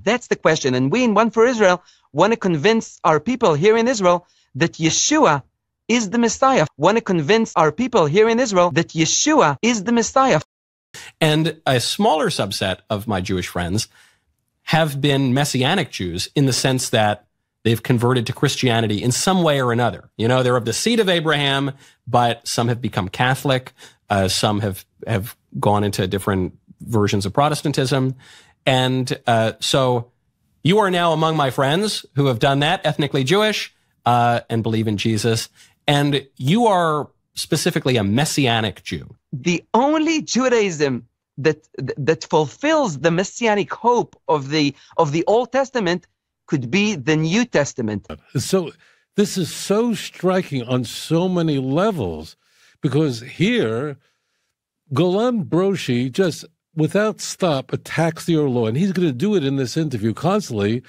That's the question. And we in One for Israel want to convince our people here in Israel that Yeshua is the Messiah. Want to convince our people here in Israel that Yeshua is the Messiah. And a smaller subset of my Jewish friends have been Messianic Jews in the sense that they've converted to Christianity in some way or another. You know, they're of the seed of Abraham, but some have become Catholic. Some have gone into different versions of Protestantism. And so you are now among my friends who have done that, ethnically Jewish, and believe in Jesus. And you are specifically a Messianic Jew. The only Judaism that fulfills the Messianic hope of the Old Testament could be the New Testament. So this is so striking on so many levels, because here Golan Broshi just without stop attacks the oral law, and he's going to do it in this interview constantly.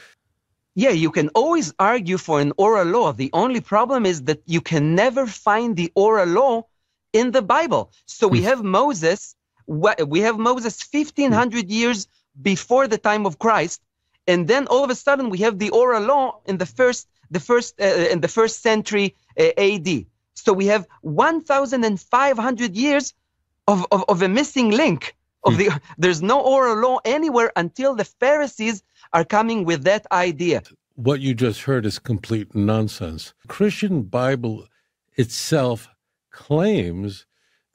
Yeah, you can always argue for an oral law. The only problem is that you can never find the oral law in the Bible. So we have Moses. We have Moses 1,500 years before the time of Christ, and then all of a sudden we have the oral law in the first century AD. So we have 1,500 years of a missing link. There's no oral law anywhere until the Pharisees are coming with that idea. What you just heard is complete nonsense. The Christian Bible itself claims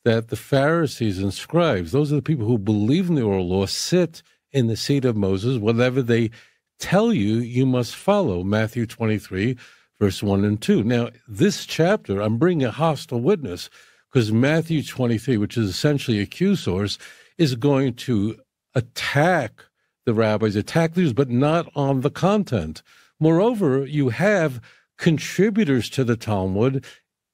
that the Pharisees and scribes, those are the people who believe in the oral law, sit in the seat of Moses. Whatever they tell you, you must follow. Matthew 23, verse 1 and 2. Now, this chapter, I'm bringing a hostile witness, because Matthew 23, which is essentially a Q source, is going to attack the rabbis, attack these, but not on the content. Moreover, you have contributors to the Talmud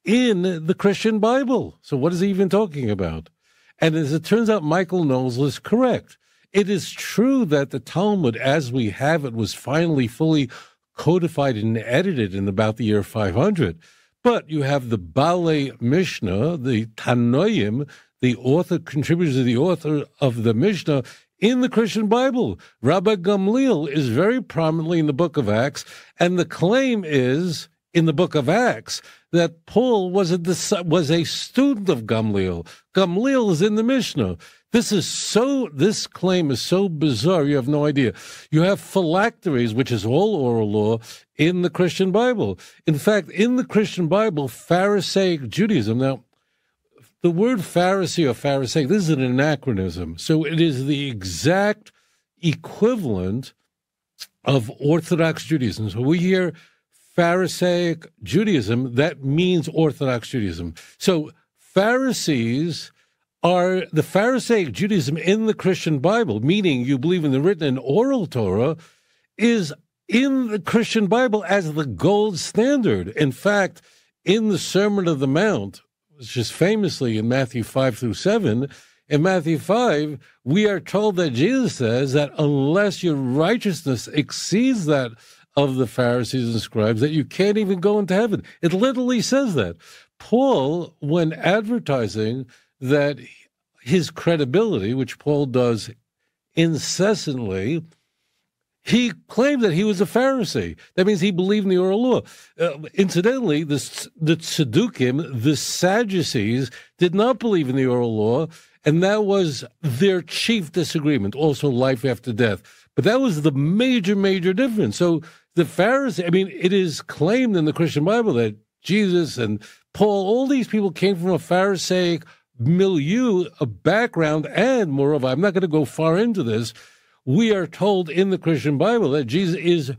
in the Christian Bible. So what is he even talking about? And as it turns out, Michael Knowles is correct. It is true that the Talmud, as we have it, was finally fully codified and edited in about the year 500. But you have the Bale Mishnah, the Tanoim, the author, contributors to the author of the Mishnah in the Christian Bible. Rabbi Gamliel is very prominently in the book of Acts, and the claim is in the book of Acts that Paul was a student of Gamliel. Gamliel is in the Mishnah. This claim is so bizarre, you have no idea. You have phylacteries, which is all oral law, in the Christian Bible. In fact, in the Christian Bible, Pharisaic Judaism, now, the word Pharisee or Pharisaic, this is an anachronism. So it is the exact equivalent of Orthodox Judaism. So we hear Pharisaic Judaism, that means Orthodox Judaism. So Pharisees are the Pharisaic Judaism in the Christian Bible, meaning you believe in the written and oral Torah, is in the Christian Bible as the gold standard. In fact, in the Sermon on the Mount, which is famously in Matthew 5 through 7, in Matthew 5, we are told that Jesus says that unless your righteousness exceeds that of the Pharisees and scribes, that you can't even go into heaven. It literally says that. Paul, when advertising that his credibility, which Paul does incessantly, he claimed that he was a Pharisee. That means he believed in the oral law. Incidentally, the Tzedukim, the Sadducees, did not believe in the oral law, and that was their chief disagreement, also life after death. But that was the major, major difference. So the Pharisees, it is claimed in the Christian Bible that Jesus and Paul, all these people came from a Pharisaic milieu, a background, and moreover, I'm not going to go far into this, we are told in the Christian Bible that Jesus is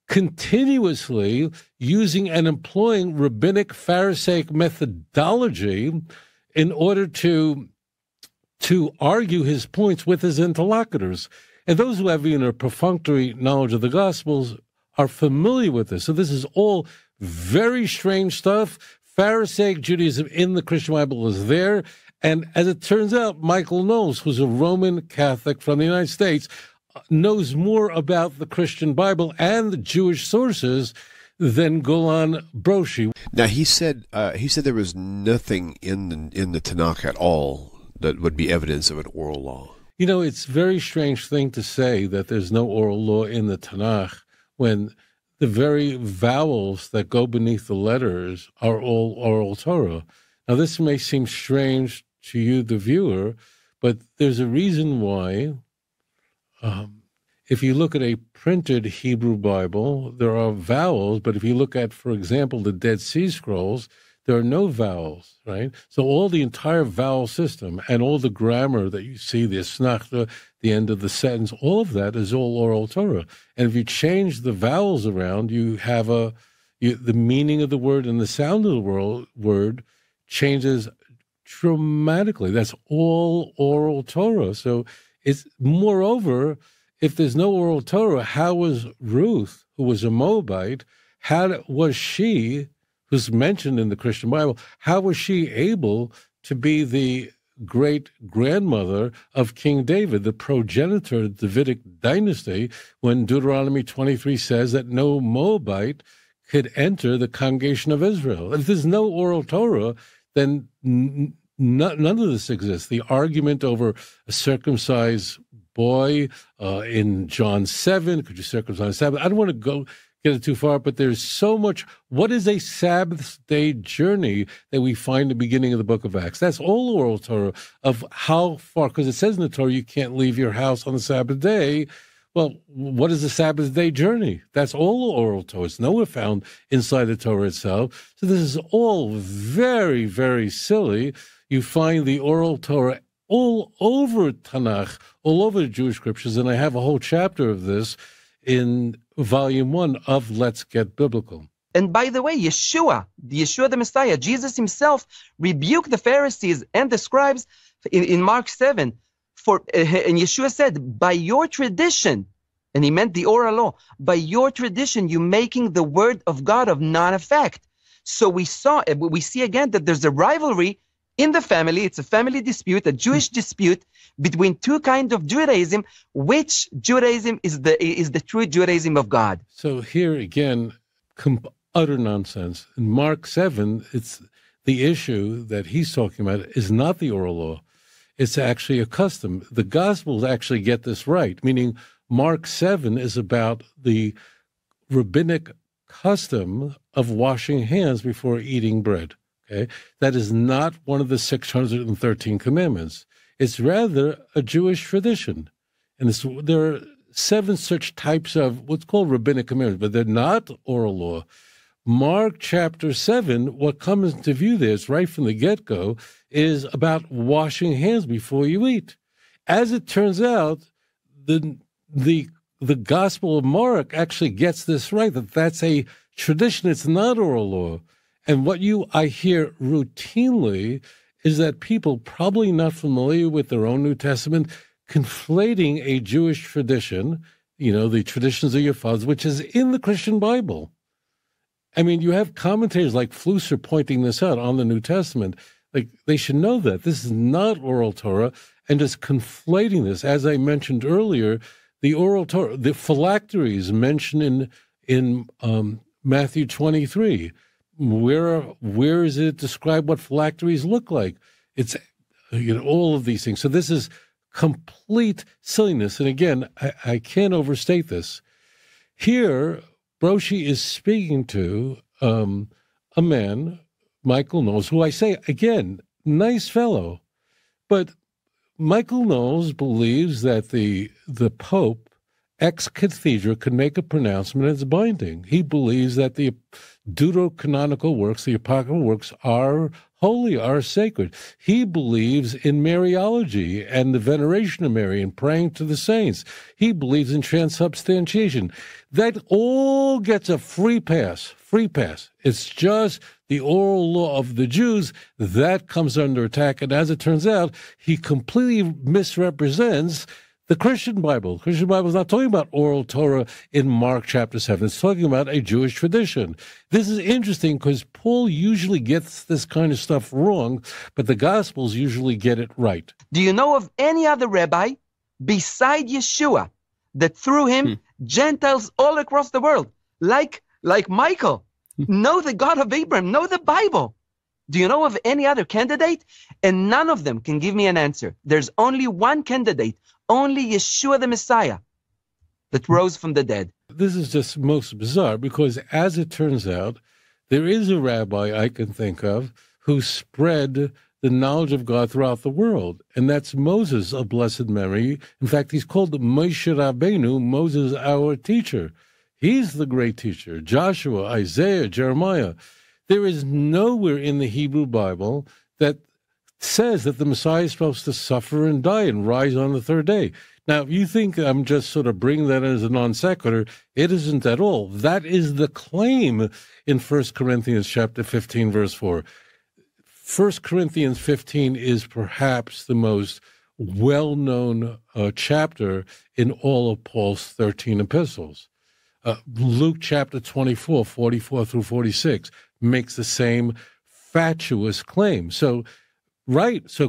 continuously using and employing rabbinic Pharisaic methodology in order to argue his points with his interlocutors. And those who have even a perfunctory knowledge of the Gospels are familiar with this. So this is all very strange stuff. Pharisaic Judaism in the Christian Bible is there. And as it turns out, Michael Knowles, who's a Roman Catholic from the United States, knows more about the Christian Bible and the Jewish sources than Golan Broshi. Now, he said there was nothing in the Tanakh at all that would be evidence of an oral law. You know, it's a very strange thing to say that there's no oral law in the Tanakh when the very vowels that go beneath the letters are all oral Torah. Now, this may seem strange to you, the viewer, but there's a reason why. If you look at a printed Hebrew Bible, there are vowels, but if you look at, for example, the Dead Sea Scrolls, there are no vowels, right? So all the entire vowel system and all the grammar that you see, the asnachta, the end of the sentence, all of that is all oral Torah. And if you change the vowels around, you have the meaning of the word and the sound of the word changes dramatically. That's all oral Torah. So it's moreover, if there's no oral Torah, how was Ruth, who was a Moabite, how was she, who's mentioned in the Christian Bible, how was she able to be the great-grandmother of King David, the progenitor of the Davidic dynasty, when Deuteronomy 23 says that no Moabite could enter the congregation of Israel? If there's no oral Torah, then none of this exists. The argument over a circumcised boy in John 7, could you circumcise Sabbath? I don't want to get it too far, but there's so much. What is a Sabbath day journey that we find in the beginning of the book of Acts? That's all oral Torah of how far, because it says in the Torah you can't leave your house on the Sabbath day. Well, what is a Sabbath day journey? That's all oral Torah. It's nowhere found inside the Torah itself. So this is all very, very silly. You find the oral Torah all over Tanakh, all over the Jewish scriptures, and I have a whole chapter of this in volume 1 of Let's Get Biblical. And by the way, Yeshua the Messiah, Jesus himself rebuked the Pharisees and the scribes in Mark 7. And Yeshua said, by your tradition, and he meant the oral law, by your tradition, you're making the word of God of non-effect. So we see again that there's a rivalry in the family. It's a family dispute, a Jewish dispute between two kinds of Judaism. Which Judaism is the true Judaism of God? So here again, utter nonsense. In Mark 7, it's the issue that he's talking about is not the oral law. It's actually a custom. The Gospels actually get this right, meaning Mark 7 is about the rabbinic custom of washing hands before eating bread. Okay? That is not one of the 613 commandments. It's rather a Jewish tradition. And there are 7 such types of what's called rabbinic commandments, but they're not oral law. Mark chapter 7, what comes into view there is right from the get-go, is about washing hands before you eat. As it turns out, the Gospel of Mark actually gets this right, that's a tradition, it's not oral law. And what I hear routinely is that people probably not familiar with their own New Testament, conflating a Jewish tradition, the traditions of your fathers, which is in the Christian Bible. I mean, you have commentators like Flusser pointing this out on the New Testament. Like, they should know that this is not oral Torah, and just conflating this. As I mentioned earlier, the oral Torah, the phylacteries mentioned in Matthew 23. Where is it described what phylacteries look like? It's all of these things. So this is complete silliness. And again, I can't overstate this. Here, Broshi is speaking to a man, Michael Knowles, who I say, again, nice fellow. But Michael Knowles believes that the Pope, ex cathedra, could make a pronouncement and it's binding. He believes that the deuterocanonical works, the apocryphal works, are holy, are sacred. He believes in Mariology and the veneration of Mary and praying to the saints. He believes in transubstantiation. That all gets a free pass. It's just the oral law of the Jews that comes under attack. And as it turns out, he completely misrepresents the Christian Bible. The Christian Bible is not talking about oral Torah in Mark chapter 7. It's talking about a Jewish tradition. This is interesting because Paul usually gets this kind of stuff wrong, but the Gospels usually get it right. Do you know of any other rabbi beside Yeshua that through him Gentiles all across the world, like Michael, know the God of Abraham, know the Bible? Do you know of any other candidate? And none of them can give me an answer. There's only one candidate, only Yeshua the Messiah, that rose from the dead. This is just most bizarre because, as it turns out, there is a rabbi I can think of who spread the knowledge of God throughout the world, and that's Moses of blessed memory. In fact, he's called Moshe Rabbeinu, Moses our teacher. He's the great teacher. Joshua, Isaiah, Jeremiah. There is nowhere in the Hebrew Bible that says that the Messiah is supposed to suffer and die and rise on the third day. Now, if you think I'm just sort of bringing that in as a non sequitur, it isn't at all. That is the claim in 1 Corinthians chapter 15, verse 4. 1 Corinthians 15 is perhaps the most well-known chapter in all of Paul's 13 epistles. Luke chapter 24, 44 through 46 makes the same fatuous claim. So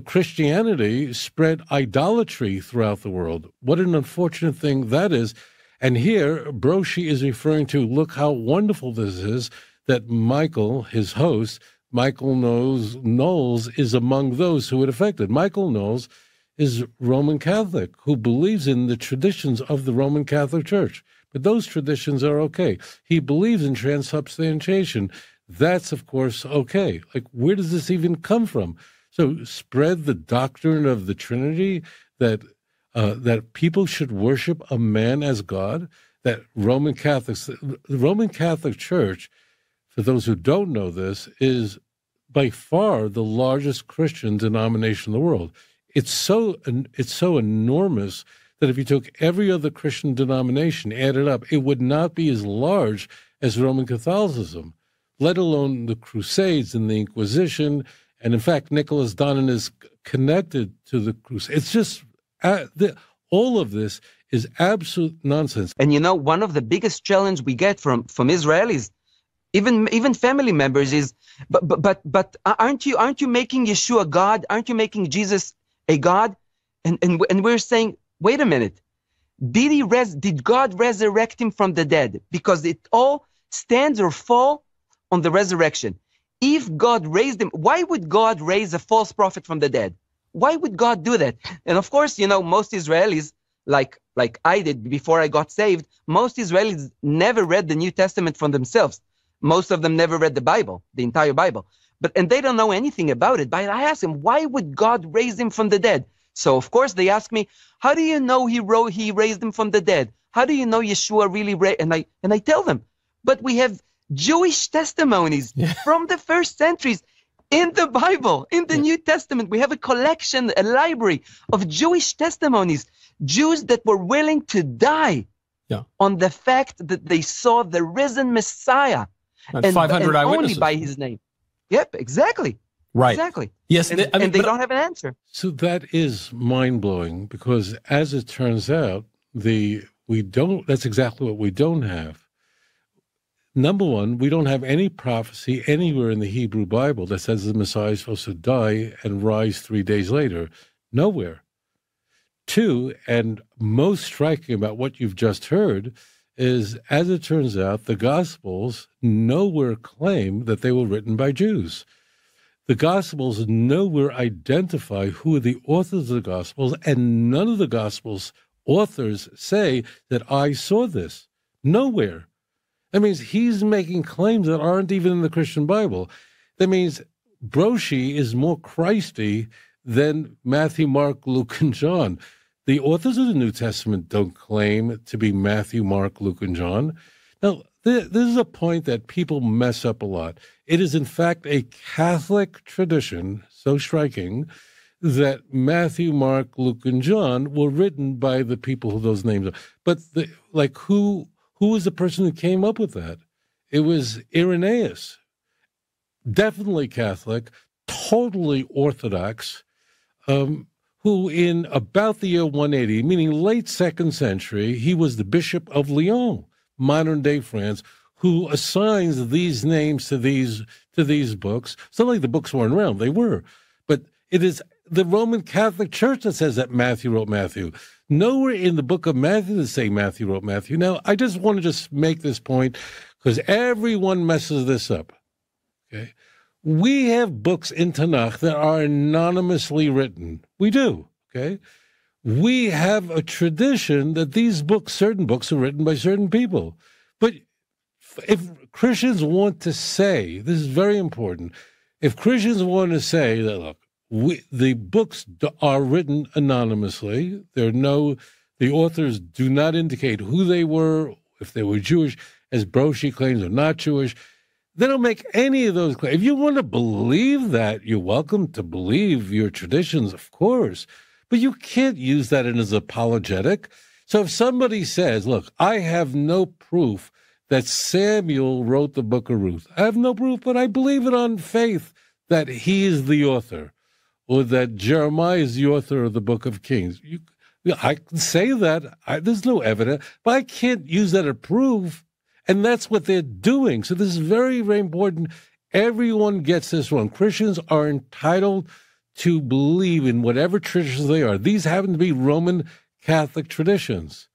Christianity spread idolatry throughout the world. What an unfortunate thing that is. And here, Broshi is referring to, look how wonderful this is, that Michael, his host, Michael Knowles is among those who it affected. Michael Knowles is Roman Catholic who believes in the traditions of the Roman Catholic Church. But those traditions are okay. He believes in transubstantiation. That's, of course, okay. Like, where does this even come from? So spread the doctrine of the Trinity, that people should worship a man as God, that the Roman Catholic Church, for those who don't know this, is by far the largest Christian denomination in the world. It's so enormous that if you took every other Christian denomination, added up, it would not be as large as Roman Catholicism, let alone the Crusades and the Inquisition. And in fact, Nicholas Donnan is connected to the Crusades. It's just, all of this is absolute nonsense. And you know, one of the biggest challenge we get from Israelis, even family members, is, but aren't you making Yeshua God? Aren't you making Jesus a God? And we're saying, wait a minute, did God resurrect him from the dead? Because it all stands or falls on the resurrection. If God raised him, why would God raise a false prophet from the dead? Why would God do that? And of course, you know, most Israelis, like I did before I got saved, most Israelis never read the New Testament for themselves. Most of them never read the Bible, the entire Bible. And they don't know anything about it. But I asked him, why would God raise him from the dead? So of course they ask me, how do you know he raised him from the dead? How do you know Yeshua really raised? And I tell them, but we have Jewish testimonies from the first centuries in the Bible, in the New Testament. We have a collection, a library of Jewish testimonies, Jews that were willing to die on the fact that they saw the risen Messiah. And 500 eyewitnesses. Only by his name. Yep, exactly. Right. Exactly. Yes, and they don't have an answer. So that is mind-blowing because, as it turns out, that's exactly what we don't have. Number one, we don't have any prophecy anywhere in the Hebrew Bible that says the Messiah is supposed to die and rise 3 days later. Nowhere. Two, and most striking about what you've just heard, is, as it turns out, the Gospels nowhere claim that they were written by Jews. The Gospels nowhere identify who are the authors of the Gospels, and none of the Gospels authors say that I saw this. Nowhere. That means he's making claims that aren't even in the Christian Bible. That means Broshi is more Christy than Matthew, Mark, Luke, and John. The authors of the New Testament don't claim to be Matthew, Mark, Luke, and John. Now, this is a point that people mess up a lot. It is, in fact, a Catholic tradition, so striking, that Matthew, Mark, Luke, and John were written by the people who those names are. But, who was the person who came up with that? It was Irenaeus, definitely Catholic, totally Orthodox, who in about the year 180, meaning late 2nd century, he was the Bishop of Lyon, modern-day France, who assigns these names to these books. It's not like the books weren't around. They were. But it is the Roman Catholic Church that says that Matthew wrote Matthew. Nowhere in the book of Matthew does it say Matthew wrote Matthew. Now, I just want to make this point because everyone messes this up. Okay, We have books in Tanakh that are anonymously written. We do, okay? We have a tradition that these books, certain books, are written by certain people. But if Christians want to say, this is very important, if Christians want to say that, look, the books are written anonymously, the authors do not indicate who they were, if they were Jewish, as Broshi claims, or not Jewish, they don't make any of those claims. If you want to believe that, you're welcome to believe your traditions, of course, but you can't use that as apologetic. So if somebody says, look, I have no proof that Samuel wrote the book of Ruth, I have no proof, but I believe it on faith that he is the author, or that Jeremiah is the author of the book of Kings. I can say that. There's no evidence, but I can't use that as proof. And that's what they're doing. So this is very, very important. Everyone gets this wrong. Christians are entitled to believe in whatever traditions they are. These happen to be Roman Catholic traditions.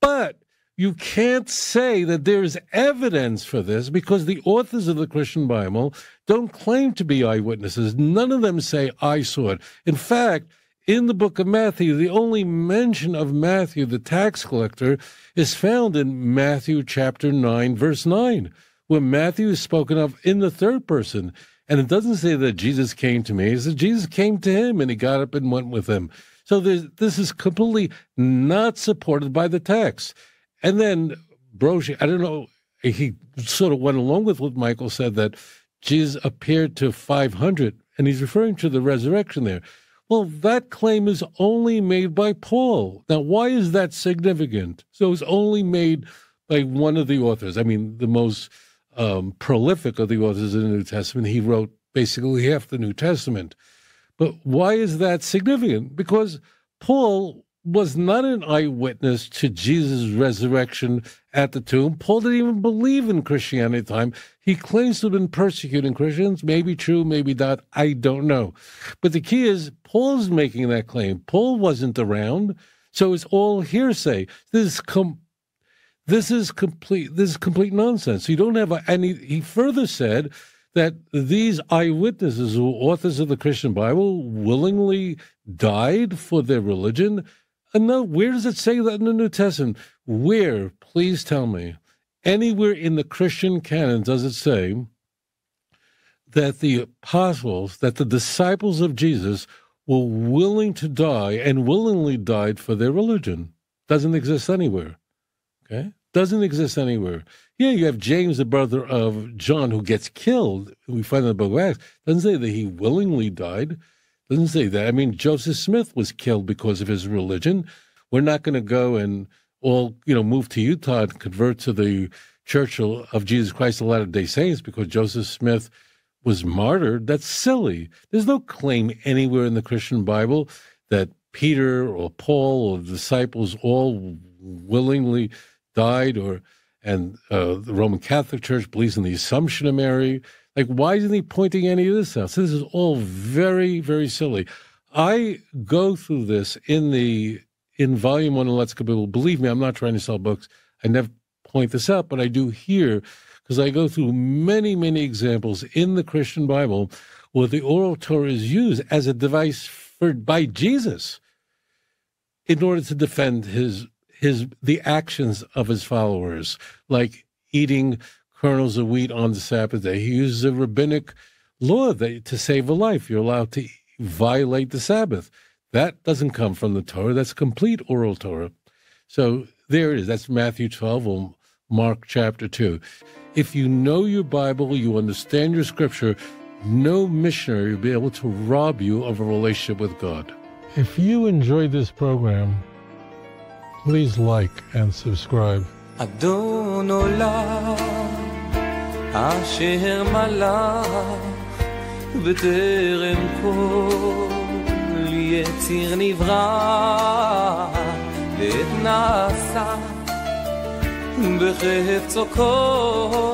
But you can't say that there is evidence for this because the authors of the Christian Bible don't claim to be eyewitnesses. None of them say, I saw it. In fact, in the book of Matthew, the only mention of Matthew, the tax collector, is found in Matthew chapter 9, verse 9, where Matthew is spoken of in the third person. And it doesn't say that Jesus came to me. It says Jesus came to him and he got up and went with him. So this is completely not supported by the text. And then Broshi, I don't know, he sort of went along with what Michael said, that Jesus appeared to 500, and he's referring to the resurrection there. Well, that claim is only made by Paul. Now, why is that significant? So it's only made by one of the authors. I mean, the most prolific of the authors in the New Testament. He wrote basically half the New Testament. But why is that significant? Because Paul was not an eyewitness to Jesus' resurrection at the tomb. Paul didn't even believe in Christianity at the time. He claims to have been persecuting Christians. Maybe true, maybe not. I don't know. But the key is Paul's making that claim. Paul wasn't around, so it's all hearsay. This is complete nonsense. You don't have he further said that these eyewitnesses who are authors of the Christian Bible willingly died for their religion. And no, where does it say that in the New Testament? Where, please tell me, anywhere in the Christian canon does it say that the apostles, that the disciples of Jesus were willing to die and willingly died for their religion? Doesn't exist anywhere. Okay? Doesn't exist anywhere. Yeah, you have James, the brother of John, who gets killed. We find in the book of Acts. Doesn't say that he willingly died. Doesn't say that. I mean, Joseph Smith was killed because of his religion. We're not going to go and all, move to Utah and convert to the Church of Jesus Christ of Latter-day Saints because Joseph Smith was martyred. That's silly. There's no claim anywhere in the Christian Bible that Peter or Paul or the disciples all willingly died, and the Roman Catholic Church believes in the Assumption of Mary. Like, why isn't he pointing any of this out? So this is all very, very silly. I go through this in Volume 1 of Let's Go Bible. Believe me, I'm not trying to sell books. I never point this out, but I do here because I go through many, many examples in the Christian Bible where the oral Torah is used as a device by Jesus in order to defend the actions of his followers, like eating kernels of wheat on the Sabbath day. He uses a rabbinic law to save a life. You're allowed to violate the Sabbath. That doesn't come from the Torah. That's complete oral Torah. So there it is. That's Matthew 12 or Mark chapter 2. If you know your Bible, you understand your scripture, no missionary will be able to rob you of a relationship with God. If you enjoyed this program, please like and subscribe. אדון עולם אשר מלך בטרם כל יציר נברא עת נעשה בחפצו כל